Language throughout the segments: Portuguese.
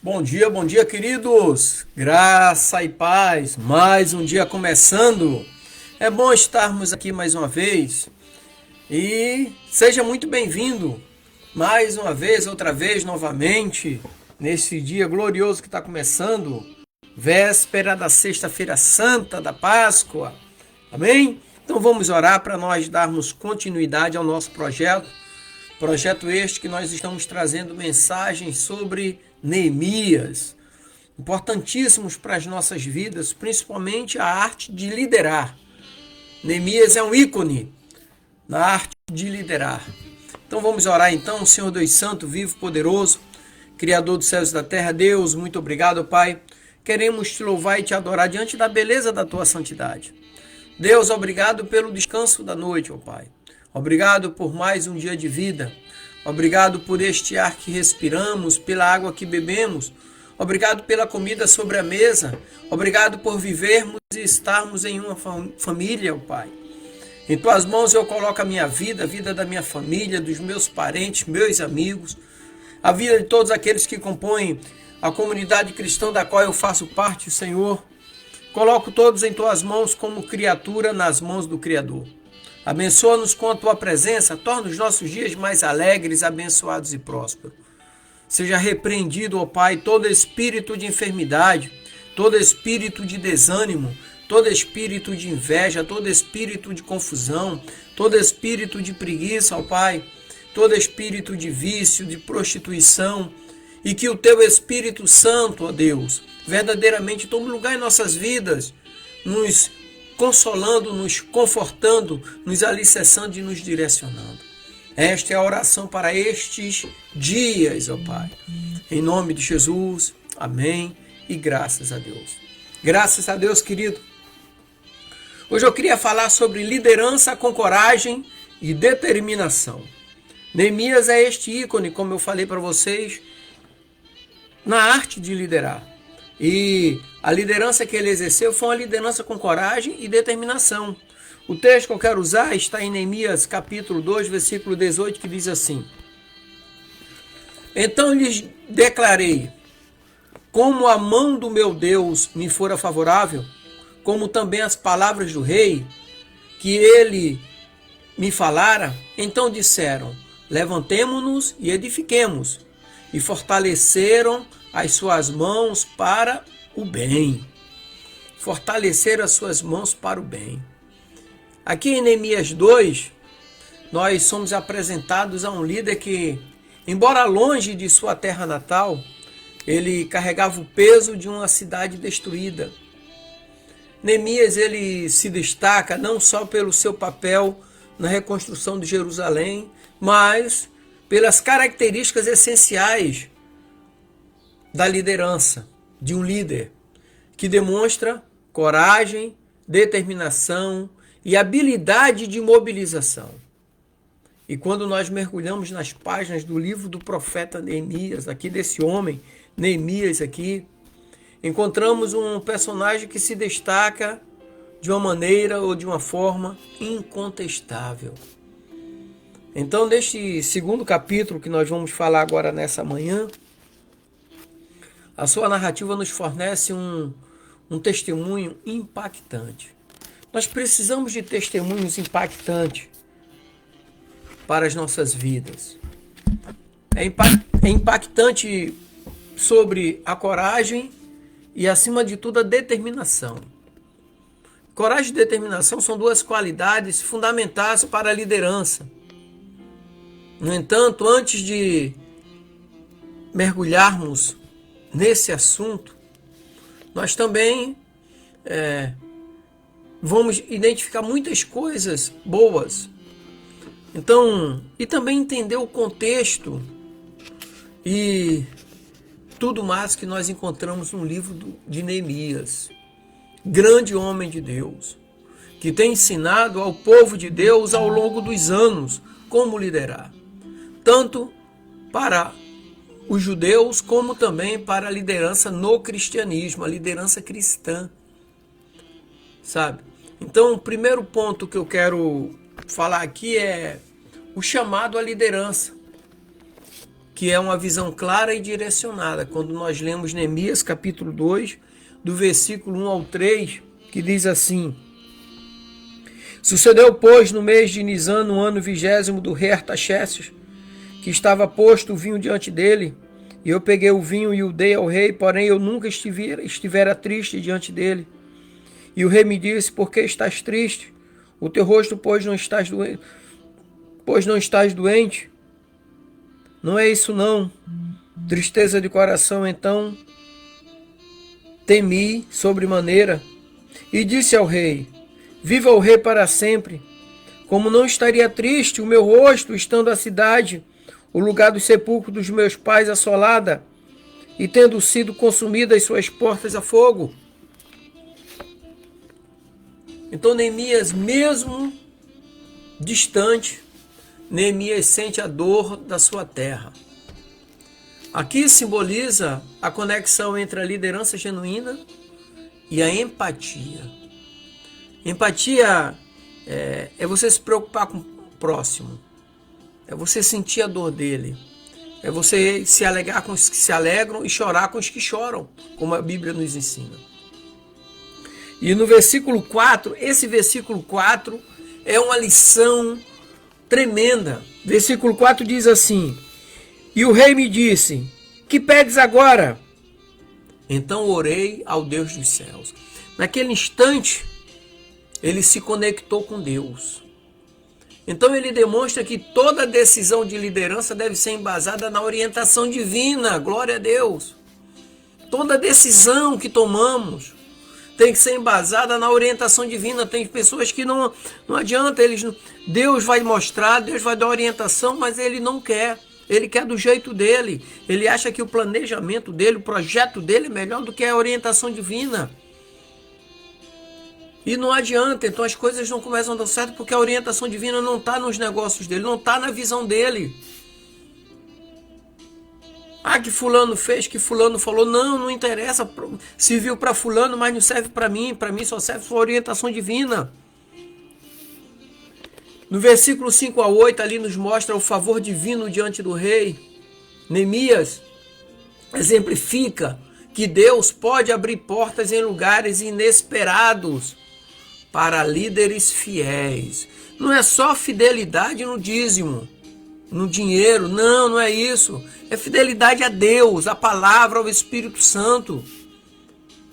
Bom dia, queridos. Graça e paz. Mais um dia começando. É bom estarmos aqui mais uma vez. E seja muito bem-vindo. Mais uma vez, outra vez, novamente, nesse dia glorioso que está começando. Véspera da Sexta-feira Santa da Páscoa. Amém? Então vamos orar para nós darmos continuidade ao nosso projeto. Projeto este que nós estamos trazendo mensagens sobre Neemias, importantíssimos para as nossas vidas, principalmente a arte de liderar. Neemias é um ícone na arte de liderar. Então vamos orar então, Senhor Deus Santo, vivo, poderoso, Criador dos céus e da terra. Deus, muito obrigado, Pai. Queremos te louvar e te adorar diante da beleza da tua santidade. Deus, obrigado pelo descanso da noite, ó Pai. Obrigado por mais um dia de vida. Obrigado por este ar que respiramos, pela água que bebemos. Obrigado pela comida sobre a mesa. Obrigado por vivermos e estarmos em uma família, ó Pai. Em tuas mãos eu coloco a minha vida, a vida da minha família, dos meus parentes, meus amigos, a vida de todos aqueles que compõem a comunidade cristã da qual eu faço parte, Senhor. Coloco todos em tuas mãos como criatura nas mãos do Criador. Abençoa-nos com a tua presença, torna os nossos dias mais alegres, abençoados e prósperos. Seja repreendido, ó Pai, todo espírito de enfermidade, todo espírito de desânimo, todo espírito de inveja, todo espírito de confusão, todo espírito de preguiça, ó Pai, todo espírito de vício, de prostituição, e que o teu Espírito Santo, ó Deus, verdadeiramente tome lugar em nossas vidas, nos consolando, nos confortando, nos alicerçando e nos direcionando. Esta é a oração para estes dias, ó Pai. Em nome de Jesus, amém e graças a Deus. Graças a Deus, querido. Hoje eu queria falar sobre liderança com coragem e determinação. Neemias é este ícone, como eu falei para vocês, na arte de liderar. E a liderança que ele exerceu foi uma liderança com coragem e determinação. O texto que eu quero usar está em Neemias capítulo 2, versículo 18, que diz assim: Então lhes declarei, como a mão do meu Deus me fora favorável, como também as palavras do rei, que ele me falara, então disseram, levantemo-nos e edifiquemos, e fortaleceram as suas mãos para o bem. Fortalecer as suas mãos para o bem. Aqui em Neemias 2, nós somos apresentados a um líder que, embora longe de sua terra natal, ele carregava o peso de uma cidade destruída. Neemias ele se destaca não só pelo seu papel na reconstrução de Jerusalém, mas pelas características essenciais da liderança, de um líder, que demonstra coragem, determinação e habilidade de mobilização. E quando nós mergulhamos nas páginas do livro do profeta Neemias, aqui desse homem, Neemias aqui, encontramos um personagem que se destaca de uma maneira ou de uma forma incontestável. Então, neste segundo capítulo que nós vamos falar agora nessa manhã, a sua narrativa nos fornece um testemunho impactante. Nós precisamos de testemunhos impactantes para as nossas vidas. É impactante sobre a coragem e, acima de tudo, a determinação. Coragem e determinação são duas qualidades fundamentais para a liderança. No entanto, antes de mergulharmos nesse assunto, nós também vamos identificar muitas coisas boas. Então, e também entender o contexto e tudo mais que nós encontramos no livro de Neemias. Grande homem de Deus, que tem ensinado ao povo de Deus ao longo dos anos como liderar. Tanto para os judeus, como também para a liderança no cristianismo, a liderança cristã, sabe? Então, o primeiro ponto que eu quero falar aqui é o chamado à liderança, que que é uma visão clara e direcionada. Quando nós lemos Neemias capítulo 2, do versículo 1 ao 3, que diz assim: Sucedeu, pois, no mês de Nisan, no ano 20º do rei Artaxerxes, que estava posto o vinho diante dele, e eu peguei o vinho e o dei ao rei, porém eu nunca estivera triste diante dele. E o rei me disse: por que estás triste? O teu rosto, pois não estás doente? Não é isso não. Tristeza de coração. Então temi sobremaneira e disse ao rei: viva o rei para sempre. Como não estaria triste o meu rosto, estando a cidade, o lugar do sepulcro dos meus pais, assolada, e tendo sido consumidas suas portas a fogo? Então Neemias, mesmo distante, Neemias sente a dor da sua terra. Aqui simboliza a conexão entre a liderança genuína e a empatia. Empatia é você se preocupar com o próximo. É você sentir a dor dele. É você se alegrar com os que se alegram e chorar com os que choram, como a Bíblia nos ensina. E no versículo 4, esse versículo 4 é uma lição tremenda. Versículo 4 diz assim: e o rei me disse: que pedes agora? Então orei ao Deus dos céus. Naquele instante, ele se conectou com Deus. Então ele demonstra que toda decisão de liderança deve ser embasada na orientação divina. Glória a Deus. Toda decisão que tomamos tem que ser embasada na orientação divina. Tem pessoas que não adianta, Deus vai mostrar, Deus vai dar orientação, mas ele não quer. Ele quer do jeito dele. Ele acha que o planejamento dele, o projeto dele é melhor do que a orientação divina. E não adianta, então as coisas não começam a dar certo porque a orientação divina não está nos negócios dele, não está na visão dele. Ah, que fulano fez, que fulano falou. Não interessa. Serviu para fulano, mas não serve para mim. Para mim só serve sua orientação divina. No versículo 5 a 8 ali nos mostra o favor divino diante do rei. Neemias exemplifica que Deus pode abrir portas em lugares inesperados para líderes fiéis. Não é só fidelidade no dízimo, no dinheiro, não é isso. É fidelidade a Deus, a palavra, ao Espírito Santo.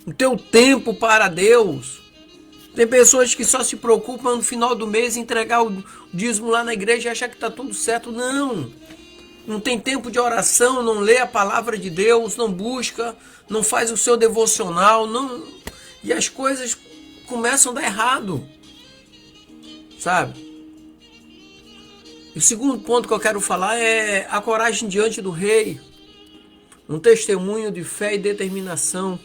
O teu tempo para Deus. Tem pessoas que só se preocupam no final do mês em entregar o dízimo lá na igreja e achar que está tudo certo. Não tem tempo de oração, não lê a palavra de Deus, não busca, não faz o seu devocional, e as coisas começam a dar errado, sabe? E o segundo ponto que eu quero falar é a coragem diante do rei, um testemunho de fé e determinação.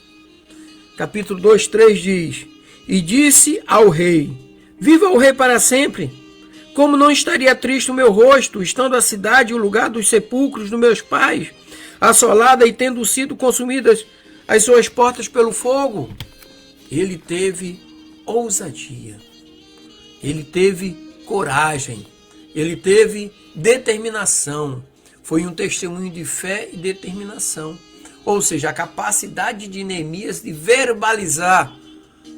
Capítulo 2, 3 diz: e disse ao rei: viva o rei para sempre. Como não estaria triste o meu rosto, estando a cidade, o lugar dos sepulcros dos meus pais, assolada e tendo sido consumidas as suas portas pelo fogo? Ele teve ousadia, ele teve coragem, ele teve determinação. Foi um testemunho de fé e determinação. Ou seja, a capacidade de Neemias de verbalizar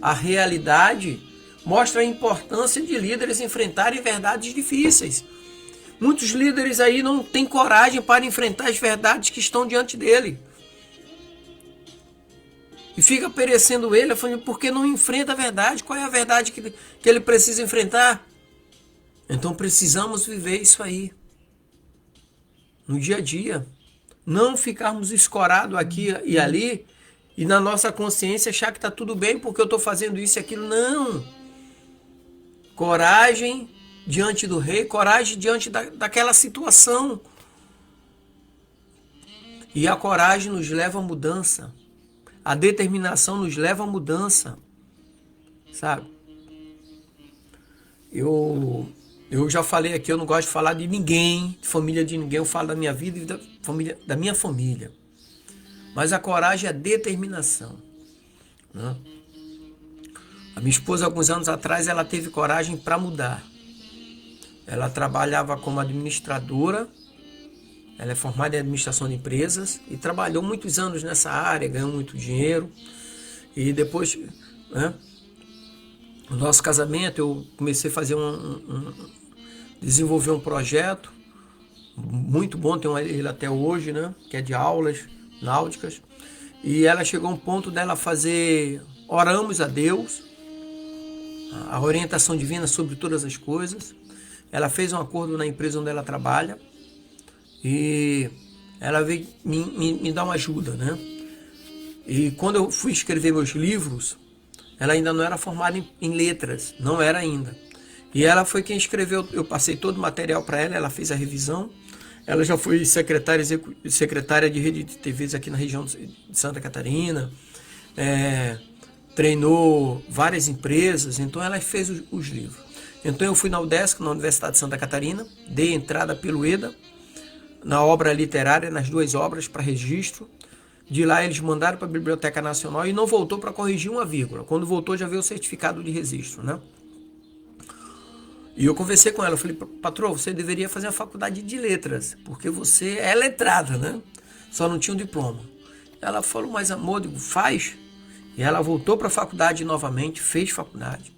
a realidade mostra a importância de líderes enfrentarem verdades difíceis. Muitos líderes aí não têm coragem para enfrentar as verdades que estão diante dele. E fica perecendo ele, porque não enfrenta a verdade. Qual é a verdade que ele precisa enfrentar? Então precisamos viver isso aí, no dia a dia. Não ficarmos escorados aqui e ali, e na nossa consciência achar que está tudo bem porque eu estou fazendo isso e aquilo. Não. Coragem diante do rei, coragem diante daquela situação. E a coragem nos leva à mudança. A determinação nos leva à mudança. Sabe? Eu já falei aqui, eu não gosto de falar de ninguém, de família de ninguém. Eu falo da minha vida e da minha família. Mas a coragem é a determinação, né? A minha esposa, alguns anos atrás, ela teve coragem para mudar. Ela trabalhava como administradora Ela é formada em administração de empresas e trabalhou muitos anos nessa área, ganhou muito dinheiro. E depois, né, no nosso casamento, eu comecei a fazer desenvolver um projeto muito bom, tenho ele até hoje, né, que é de aulas náuticas. E ela chegou a um ponto dela fazer, oramos a Deus, a orientação divina sobre todas as coisas. Ela fez um acordo na empresa onde ela trabalha e ela veio me dar uma ajuda, né? E quando eu fui escrever meus livros, ela ainda não era formada em letras, não era ainda. E ela foi quem escreveu, eu passei todo o material para ela, ela fez a revisão. Ela já foi secretária de rede de TVs aqui na região de Santa Catarina, treinou várias empresas, então ela fez os livros. Então eu fui na UDESC, na Universidade de Santa Catarina, dei entrada pelo EDA, na obra literária, nas 2 obras para registro. De lá eles mandaram para a Biblioteca Nacional e não voltou para corrigir uma vírgula. Quando voltou já veio o certificado de registro, né? E eu conversei com ela, eu falei, patroa, você deveria fazer a faculdade de letras, porque você é letrada, né? Só não tinha um diploma. Ela falou, mas amor, digo, faz. E ela voltou para a faculdade novamente, fez faculdade.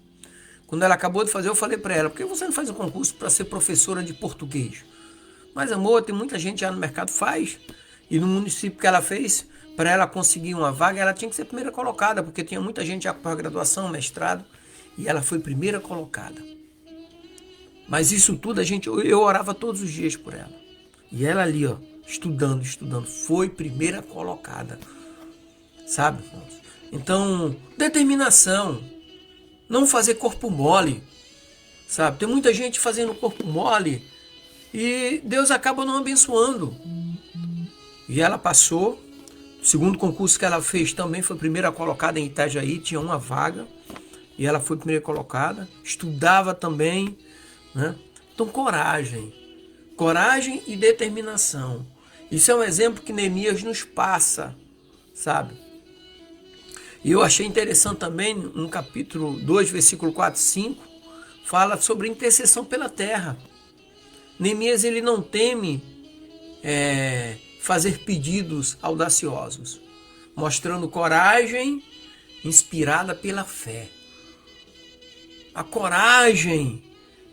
Quando ela acabou de fazer, eu falei para ela, por que você não faz um concurso para ser professora de português? Mas amor, tem muita gente já no mercado, faz. E no município que ela fez, para ela conseguir uma vaga, ela tinha que ser primeira colocada, porque tinha muita gente já com graduação, mestrado, e ela foi primeira colocada. Mas isso tudo eu orava todos os dias por ela. E ela ali, ó, estudando, foi primeira colocada. Sabe? Então, determinação. Não fazer corpo mole. Sabe? Tem muita gente fazendo corpo mole e Deus acaba não abençoando. E ela passou. O segundo concurso que ela fez também foi primeira colocada em Itajaí, tinha uma vaga. E ela foi primeira colocada. Estudava também. Né? Então, coragem e determinação. Isso é um exemplo que Neemias nos passa, sabe? E eu achei interessante também, no capítulo 2, versículo 4 e 5, fala sobre intercessão pela terra. Neemias, ele não teme fazer pedidos audaciosos, mostrando coragem inspirada pela fé. A coragem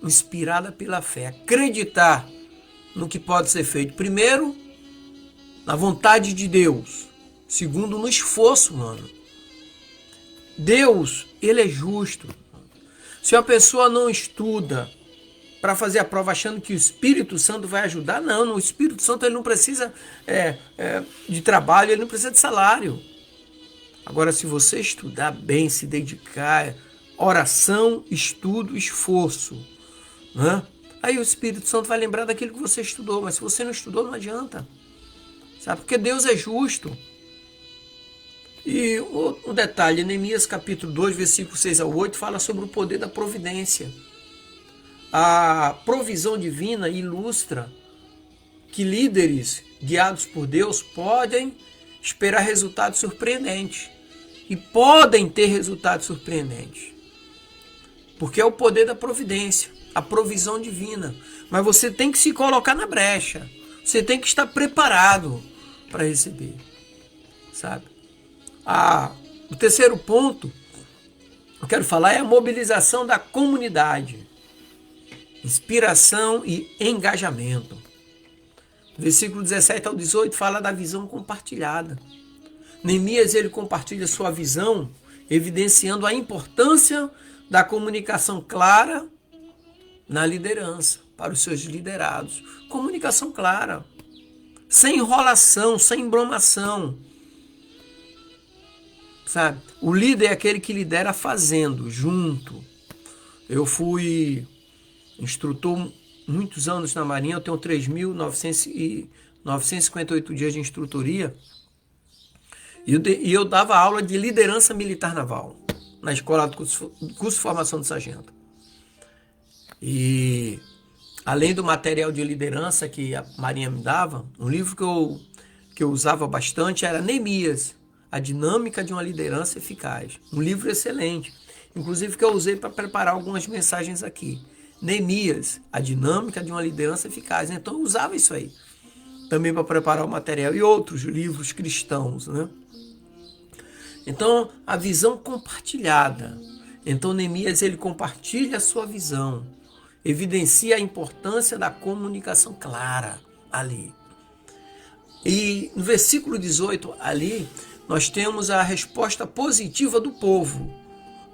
inspirada pela fé, acreditar no que pode ser feito. Primeiro, na vontade de Deus. Segundo, no esforço humano. Deus, ele é justo. Se a pessoa não estuda para fazer a prova achando que o Espírito Santo vai ajudar, não, o Espírito Santo ele não precisa de trabalho, ele não precisa de salário. Agora, se você estudar bem, se dedicar, oração, estudo, esforço, né? Aí o Espírito Santo vai lembrar daquilo que você estudou, mas se você não estudou, não adianta. Sabe? Porque Deus é justo. E um detalhe, Neemias capítulo 2, versículo 6 ao 8, fala sobre o poder da providência. A provisão divina ilustra que líderes guiados por Deus podem esperar resultados surpreendentes. E podem ter resultados surpreendentes. Porque é o poder da providência, a provisão divina. Mas você tem que se colocar na brecha. Você tem que estar preparado para receber. Sabe? O terceiro ponto que eu quero falar é a mobilização da comunidade. Inspiração e engajamento. Versículo 17 ao 18 fala da visão compartilhada. Neemias, ele compartilha sua visão, evidenciando a importância da comunicação clara na liderança, para os seus liderados. Comunicação clara, sem enrolação, sem embromação. Sabe? O líder é aquele que lidera fazendo, junto. Eu fui instrutor muitos anos na Marinha, eu tenho 3.958 dias de instrutoria, e eu dava aula de liderança militar naval, na escola do curso de formação de sargento. E além do material de liderança que a Marinha me dava, um livro que eu usava bastante era Neemias, a dinâmica de uma liderança eficaz. Um livro excelente, inclusive que eu usei para preparar algumas mensagens aqui. Neemias, a dinâmica de uma liderança eficaz. Então eu usava isso aí. também para preparar o material, e outros livros cristãos, né? Então, a visão compartilhada. Então, Neemias, ele compartilha a sua visão, evidencia a importância da comunicação clara ali. E no versículo 18 ali, nós temos a resposta positiva do povo,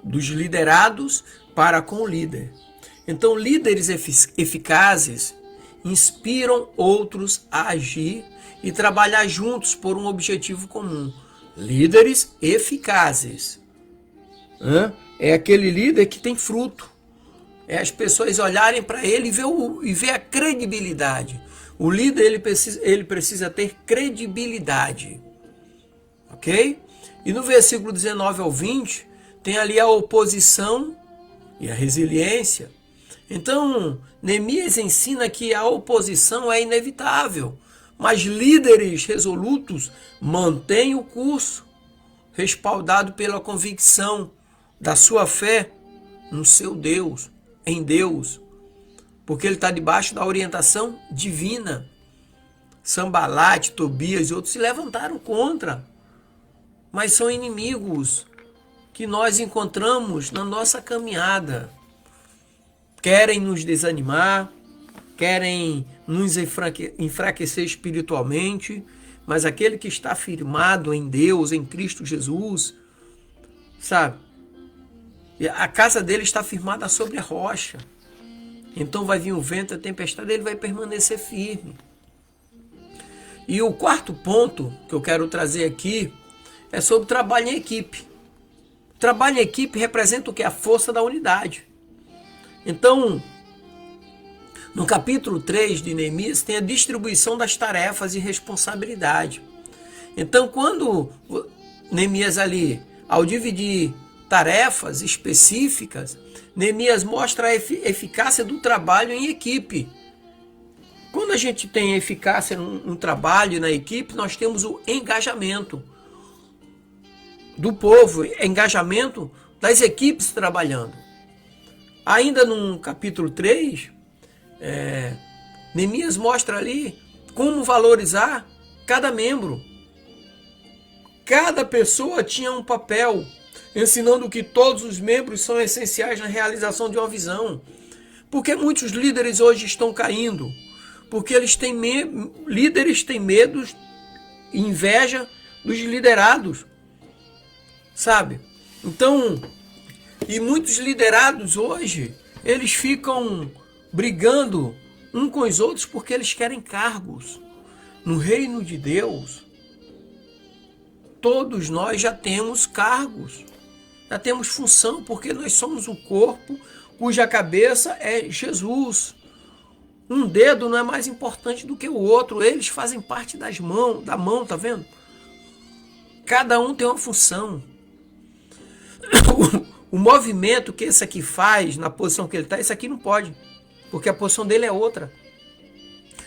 dos liderados para com o líder. Então, líderes eficazes inspiram outros a agir e trabalhar juntos por um objetivo comum. Líderes eficazes. É aquele líder que tem fruto. É as pessoas olharem para ele e ver a credibilidade. O líder ele precisa ter credibilidade. Ok? E no versículo 19 ao 20, tem ali a oposição e a resiliência. Então, Neemias ensina que a oposição é inevitável, mas líderes resolutos mantêm o curso, respaldado pela convicção da sua fé no seu Deus, em Deus, porque ele está debaixo da orientação divina. Sanbalate, Tobias e outros se levantaram contra, mas são inimigos que nós encontramos na nossa caminhada. Querem nos desanimar, querem nos enfraquecer espiritualmente, mas aquele que está firmado em Deus, em Cristo Jesus, sabe? A casa dele está firmada sobre a rocha. Então vai vir o vento, a tempestade, ele vai permanecer firme. E o quarto ponto que eu quero trazer aqui é sobre trabalho em equipe. Trabalho em equipe representa o que? A força da unidade. Então, no capítulo 3 de Neemias, tem a distribuição das tarefas e responsabilidade. Então, quando Neemias ali, ao dividir tarefas específicas, Neemias mostra a eficácia do trabalho em equipe. Quando a gente tem eficácia no trabalho na equipe, nós temos o engajamento do povo, engajamento das equipes trabalhando. Ainda no capítulo 3, Neemias mostra ali como valorizar cada membro. Cada pessoa tinha um papel, ensinando que todos os membros são essenciais na realização de uma visão. Porque muitos líderes hoje estão caindo? Porque líderes têm medo e inveja dos liderados, sabe? Então, e muitos liderados hoje, eles ficam brigando uns com os outros porque eles querem cargos. No reino de Deus, todos nós já temos cargos, já temos função, porque nós somos o corpo cuja cabeça é Jesus. Um dedo não é mais importante do que o outro, eles fazem parte da mão, tá vendo? Cada um tem uma função. O movimento que esse aqui faz, na posição que ele está, esse aqui não pode, porque a posição dele é outra.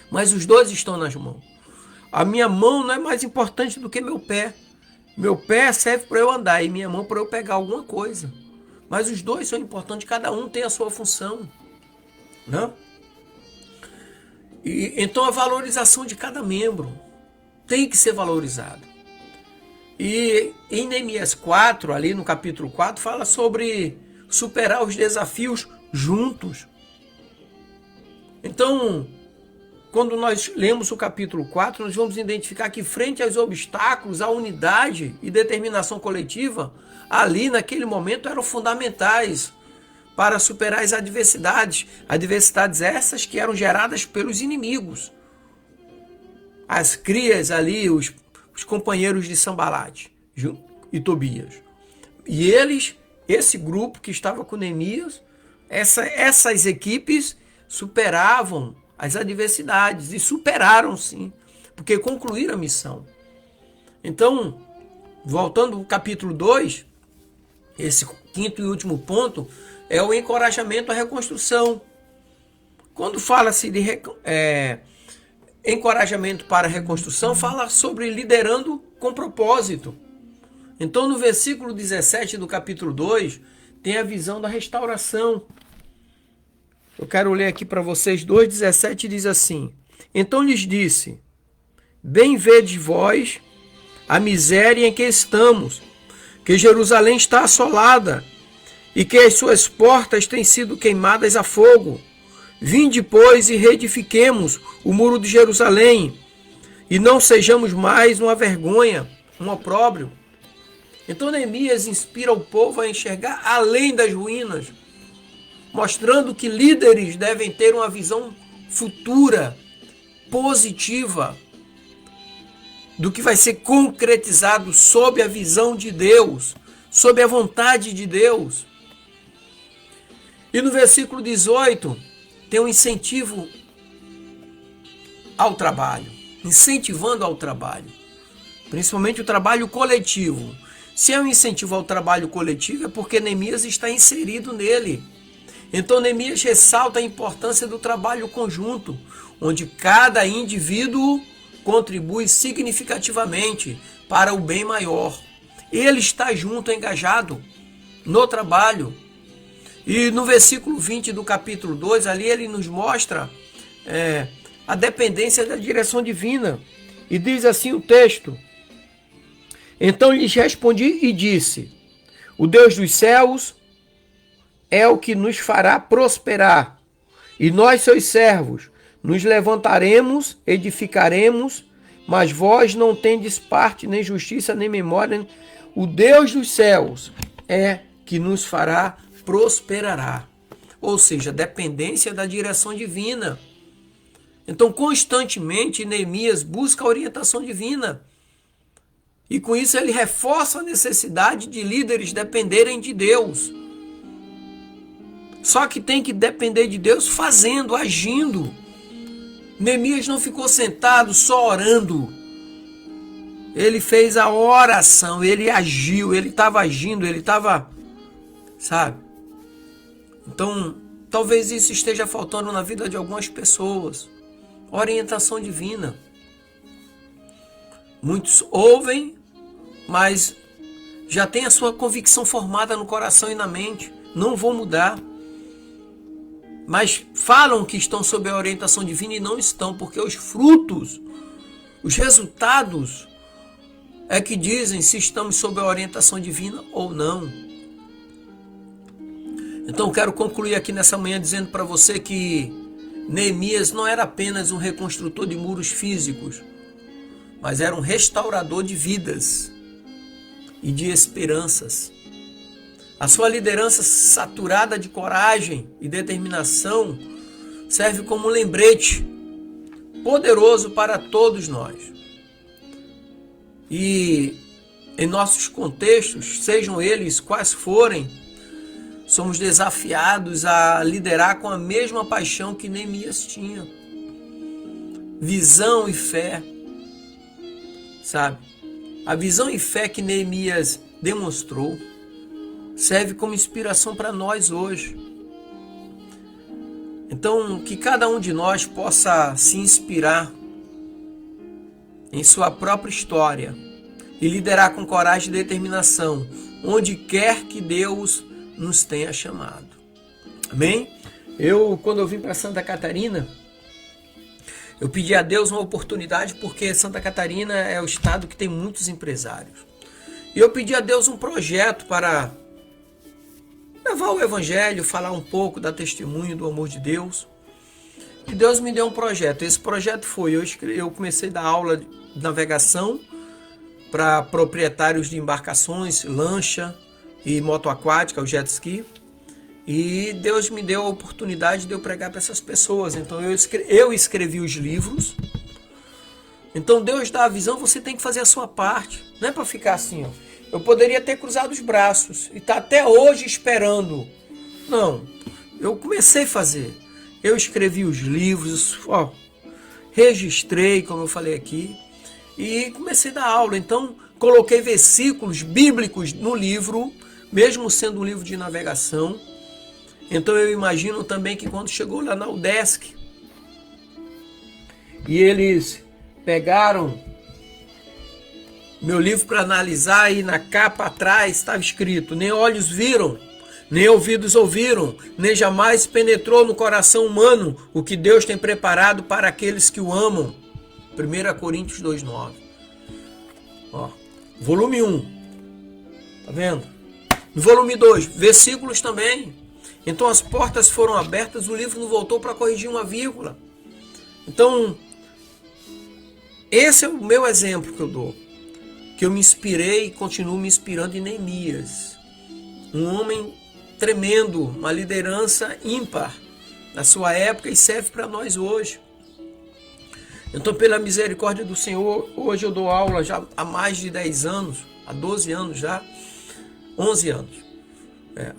Mas os dois estão nas mãos. A minha mão não é mais importante do que meu pé. Meu pé serve para eu andar e minha mão para eu pegar alguma coisa. Mas os dois são importantes, cada um tem a sua função. Não? E, então a valorização de cada membro tem que ser valorizada. E em Neemias 4, ali no capítulo 4, fala sobre superar os desafios juntos. Então, quando nós lemos o capítulo 4, nós vamos identificar que frente aos obstáculos, a unidade e determinação coletiva, ali naquele momento eram fundamentais para superar as adversidades. Adversidades essas que eram geradas pelos inimigos. As crias ali, os companheiros de Sanbalate e Tobias. E eles, esse grupo que estava com Neemias, essas equipes superavam as adversidades e superaram sim, porque concluíram a missão. Então, voltando ao capítulo 2, esse quinto e último ponto é o encorajamento à reconstrução. Quando fala-se de encorajamento para a reconstrução, fala sobre liderando com propósito. Então, no versículo 17 do capítulo 2, tem a visão da restauração. Eu quero ler aqui para vocês, 2,17 diz assim: Então lhes disse, bem vedes vós a miséria em que estamos, que Jerusalém está assolada e que as suas portas têm sido queimadas a fogo. Vinde, pois, e reedifiquemos o muro de Jerusalém, e não sejamos mais uma vergonha, um opróbrio. Então Neemias inspira o povo a enxergar além das ruínas, mostrando que líderes devem ter uma visão futura, positiva, do que vai ser concretizado sob a visão de Deus, sob a vontade de Deus. E no versículo 18, tem um incentivo ao trabalho, incentivando ao trabalho, principalmente o trabalho coletivo. Se é um incentivo ao trabalho coletivo, é porque Neemias está inserido nele. Então Neemias ressalta a importância do trabalho conjunto, onde cada indivíduo contribui significativamente para o bem maior. Ele está junto, engajado no trabalho. E no versículo 20 do capítulo 2, ali ele nos mostra a dependência da direção divina. E diz assim o texto: então lhes respondi e disse: o Deus dos céus é o que nos fará prosperar, e nós, seus servos, nos levantaremos, edificaremos, mas vós não tendes parte, nem justiça, nem memória. O Deus dos céus é que nos fará prosperará. Ou seja, dependência da direção divina. Então, constantemente, Neemias busca a orientação divina. E com isso ele reforça a necessidade de líderes dependerem de Deus. Só que tem que depender de Deus fazendo, agindo. Neemias não ficou sentado só orando. Ele fez a oração, ele agiu, ele estava agindo, ele estava, sabe? Então, talvez isso esteja faltando na vida de algumas pessoas. Orientação divina. Muitos ouvem, mas já tem a sua convicção formada no coração e na mente. Não vão mudar. Mas falam que estão sob a orientação divina e não estão, porque os frutos, os resultados, é que dizem se estamos sob a orientação divina ou não. Então quero concluir aqui nessa manhã dizendo para você que Neemias não era apenas um reconstrutor de muros físicos, mas era um restaurador de vidas e de esperanças. A sua liderança saturada de coragem e determinação serve como um lembrete poderoso para todos nós. E em nossos contextos, sejam eles quais forem, somos desafiados a liderar com a mesma paixão que Neemias tinha. Visão e fé, sabe? A visão e fé que Neemias demonstrou serve como inspiração para nós hoje. Então, que cada um de nós possa se inspirar em sua própria história e liderar com coragem e determinação, onde quer que Deus nos tenha chamado. Amém? Quando eu vim para Santa Catarina, eu pedi a Deus uma oportunidade, porque Santa Catarina é o estado que tem muitos empresários. E eu pedi a Deus um projeto para levar o evangelho, falar um pouco da testemunho do amor de Deus. E Deus me deu um projeto. Esse projeto foi, eu comecei a dar aula de navegação para proprietários de embarcações, lancha e moto aquática, o jet ski. E Deus me deu a oportunidade de eu pregar para essas pessoas. Então eu escrevi os livros. Então Deus dá a visão, você tem que fazer a sua parte. Não é para ficar assim, ó. Eu poderia ter cruzado os braços e estar até hoje esperando. Não, eu comecei a fazer. Eu escrevi os livros, ó, registrei, como eu falei aqui, e comecei a dar aula. Então, coloquei versículos bíblicos no livro, mesmo sendo um livro de navegação. Então, eu imagino também que quando chegou lá na UDESC, e eles pegaram meu livro para analisar, e na capa atrás estava escrito: nem olhos viram, nem ouvidos ouviram, nem jamais penetrou no coração humano o que Deus tem preparado para aqueles que o amam. 1 Coríntios 2,9. Ó, volume 1. Tá vendo? No volume 2, versículos também. Então as portas foram abertas, o livro não voltou para corrigir uma vírgula. Então, esse é o meu exemplo que eu dou. Que eu me inspirei e continuo me inspirando em Neemias. Um homem tremendo, uma liderança ímpar na sua época e serve para nós hoje. Então, pela misericórdia do Senhor, hoje eu dou aula já há mais de 10 anos, há 12 anos já, 11 anos.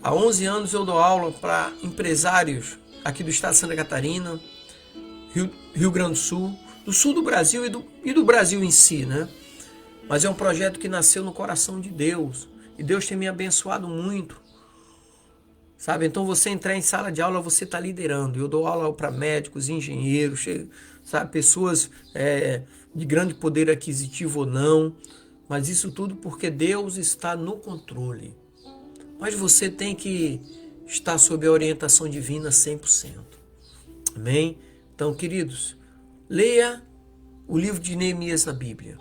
Há 11 anos eu dou aula para empresários aqui do estado de Santa Catarina, Rio Grande do sul do Brasil e do Brasil em si, né? Mas é um projeto que nasceu no coração de Deus. E Deus tem me abençoado muito. Sabe? Então você entrar em sala de aula, você está liderando. Eu dou aula para médicos, engenheiros, sabe? Pessoas de grande poder aquisitivo ou não. Mas isso tudo porque Deus está no controle. Mas você tem que estar sob a orientação divina 100%. Amém? Então, queridos, leia o livro de Neemias na Bíblia.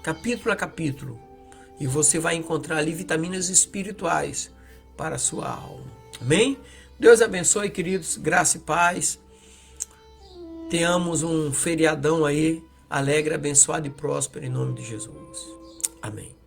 Capítulo a capítulo. E você vai encontrar ali vitaminas espirituais para a sua alma. Amém? Deus abençoe, queridos. Graça e paz. Tenhamos um feriadão aí alegre, abençoado e próspero em nome de Jesus. Amém.